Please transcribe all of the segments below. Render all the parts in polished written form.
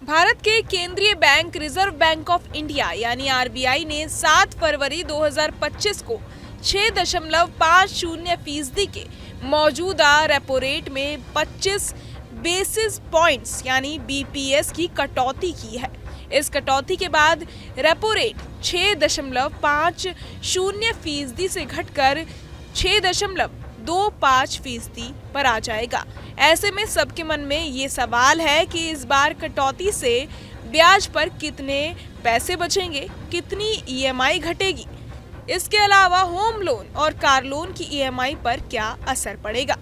भारत के केंद्रीय bank reserve bank of India यानी आरबीआई ने 7 फरवरी 2025 को 6.50% के मौजूदा रेपो रेट में 25 बेसिस पॉइंट्स यानी बीपीएस की कटौती की है। इस कटौती के बाद रेपो रेट 6.50% से घटकर 6.25% पर आ जाएगा। ऐसे में सबके मन में ये सवाल है कि इस बार कटौती से ब्याज पर कितने पैसे बचेंगे, कितनी ईएमआई घटेगी। इसके अलावा होम लोन और कार लोन की ईएमआई पर क्या असर पड़ेगा।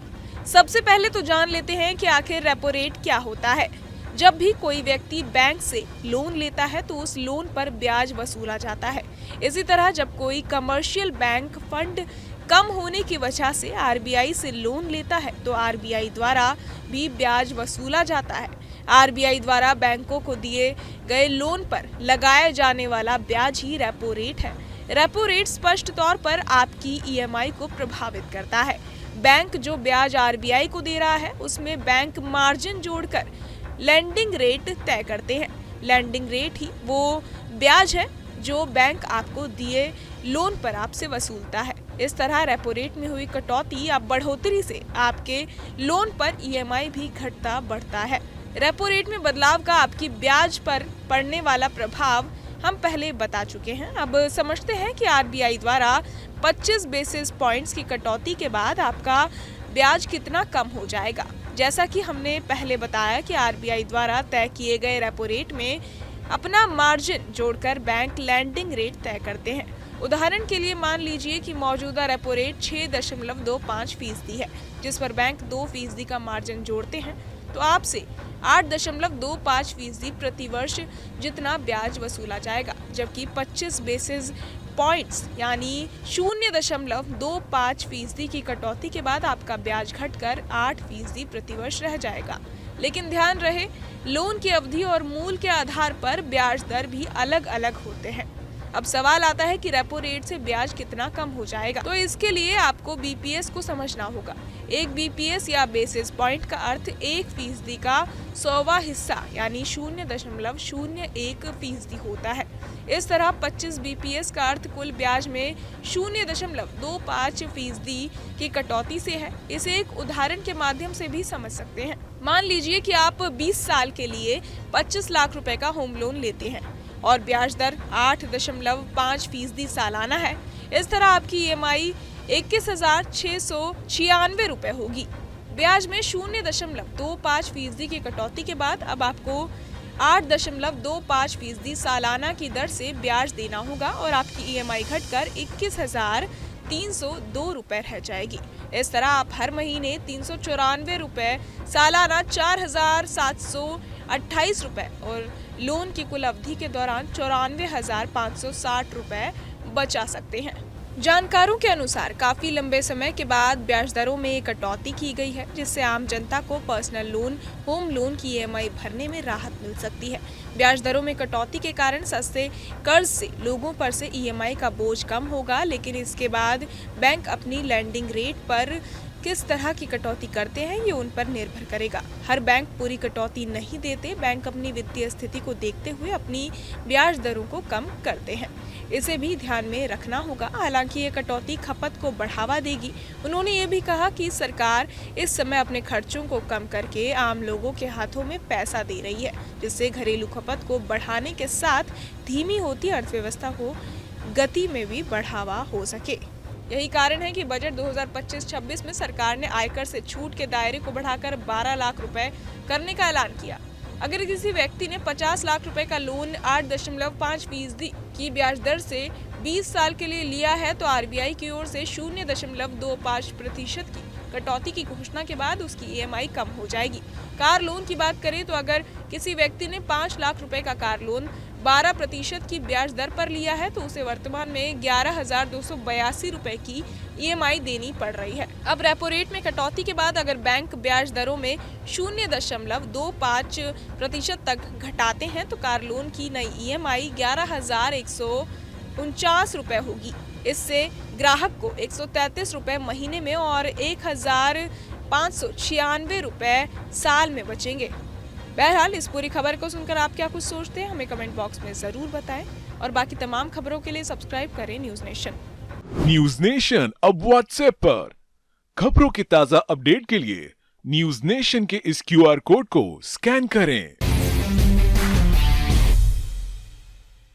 सबसे पहले तो जान लेते हैं कि आखिर रेपो रेट क्या होता है। जब भी कोई व्यक्ति बैंक से लोन लेता है तो उस लोन पर ब्याज वसूला जाता है। इसी तरह जब कोई कमर्शियल बैंक फंड कम होने की वजह से आरबीआई से लोन लेता है तो आरबीआई द्वारा भी ब्याज वसूला जाता है। आरबीआई द्वारा बैंकों को दिए गए लोन पर लगाया जाने वाला ब्याज ही रेपो रेट है। रेपो रेट स्पष्ट तौर पर आपकी ईएमआई को प्रभावित करता है। बैंक जो ब्याज आरबीआई को दे रहा है उसमें बैंक मार्जिन जोड़कर लेंडिंग रेट तय करते हैं। लेंडिंग रेट ही वो ब्याज है जो बैंक आपको दिए लोन पर आपसे वसूलता है। इस तरह रेपो रेट में हुई कटौती या बढ़ोतरी से आपके लोन पर ईएमआई भी घटता बढ़ता है। रेपो रेट में बदलाव का आपकी ब्याज पर पड़ने वाला प्रभाव हम पहले बता चुके हैं। अब समझते हैं कि आरबीआई द्वारा 25 बेसिस पॉइंट्स की कटौती के बाद आपका ब्याज कितना कम हो जाएगा। जैसा कि हमने पहले बताया कि आरबीआई द्वारा तय किए गए रेपो रेट में अपना मार्जिन जोड़कर बैंक लैंडिंग रेट तय करते हैं। उदाहरण के लिए मान लीजिए कि मौजूदा रेपो रेट 6.25% है, जिस पर बैंक 2% का मार्जिन जोड़ते हैं तो आपसे 8.25% प्रति वर्ष जितना ब्याज वसूला जाएगा, जबकि 25 बेसिस पॉइंट्स यानी 0.25% की कटौती के बाद आपका ब्याज घटकर 8% प्रति वर्ष रह जाएगा। लेकिन ध्यान रहे, लोन की अवधि और मूल के आधार पर ब्याज दर भी अलग अलग होते हैं। अब सवाल आता है कि रेपो रेट से ब्याज कितना कम हो जाएगा। तो इसके लिए आपको बीपीएस को समझना होगा। एक बीपीएस या बेसिस पॉइंट का अर्थ 1% का 100वां हिस्सा यानी 0.01% होता है। इस तरह 25 बीपीएस का अर्थ कुल ब्याज में 0.25% की कटौती से है। इसे एक उदाहरण के माध्यम से भी समझ सकते हैं। मान लीजिए कि आप 20 साल के लिए 25 लाख रुपए का होम लोन लेते हैं और ब्याज दर 8.5% सालाना है। इस तरह आपकी ईएमआई 21,696 रुपए होगी। ब्याज में 0.25% की कटौती के बाद अब आपको 8.25% सालाना की दर से ब्याज देना होगा और आपकी ईएमआई घटकर 21,302 रुपए रह जाएगी। इस तरह आप हर महीने 394 रुपए, सालाना 4,728 रुपए और लोन की कुल अवधि के दौरान 94,560 रुपए बचा सकते हैं। जानकारों के अनुसार काफी लंबे समय के बाद ब्याज दरों में कटौती की गई है, जिससे आम जनता को पर्सनल लोन, होम लोन की ईएमआई भरने में राहत मिल सकती है। ब्याज दरों में कटौती के कारण सस्ते कर्ज से लोगों पर से ईएमआई का बोझ कम होगा, लेकिन इसके बाद बैंक अपनी लैंडिंग रेट पर किस तरह की कटौती करते हैं ये उन पर निर्भर करेगा। हर बैंक पूरी कटौती नहीं देते। बैंक अपनी वित्तीय स्थिति को देखते हुए अपनी ब्याज दरों को कम करते हैं। इसे भी ध्यान में रखना होगा। हालांकि ये कटौती खपत को बढ़ावा देगी। उन्होंने ये भी कहा कि सरकार इस समय अपने खर्चों को कम करके आम लोगों के हाथों में पैसा दे रही है, जिससे घरेलू खपत को बढ़ाने के साथ धीमी होती अर्थव्यवस्था को गति में भी बढ़ावा हो सके। यही कारण है कि बजट 2025-26 में सरकार ने आयकर से छूट के दायरे को बढ़ाकर 12 लाख रुपए करने का ऐलान किया। अगर किसी व्यक्ति ने 50 लाख रुपए का लोन 8.5% की ब्याज दर से 20 साल के लिए लिया है तो आरबीआई की ओर से 0.25% की कटौती की घोषणा के बाद उसकी ईएमआई कम हो जाएगी। कार लोन की बात करें तो अगर किसी व्यक्ति ने 5 लाख रुपए का कार लोन 12% की ब्याज दर पर लिया है तो उसे वर्तमान में 11,282 रुपए की ईएमआई देनी पड़ रही है। अब रेपो रेट में कटौती के बाद अगर बैंक ब्याज दरों में 0.25% तक घटाते हैं तो कार लोन की नई ईएमआई 11,149 रुपए होगी। इससे ग्राहक को 133 रुपए महीने में और 1,596 रुपए साल में बचेंगे। बहरहाल इस पूरी खबर को सुनकर आप क्या कुछ सोचते हैं हमें कमेंट बॉक्स में जरूर बताएं और बाकी तमाम खबरों के लिए सब्सक्राइब करें न्यूज नेशन। न्यूज नेशन अब व्हाट्सएप पर खबरों के ताजा अपडेट के लिए न्यूज नेशन के इस QR कोड को स्कैन करें।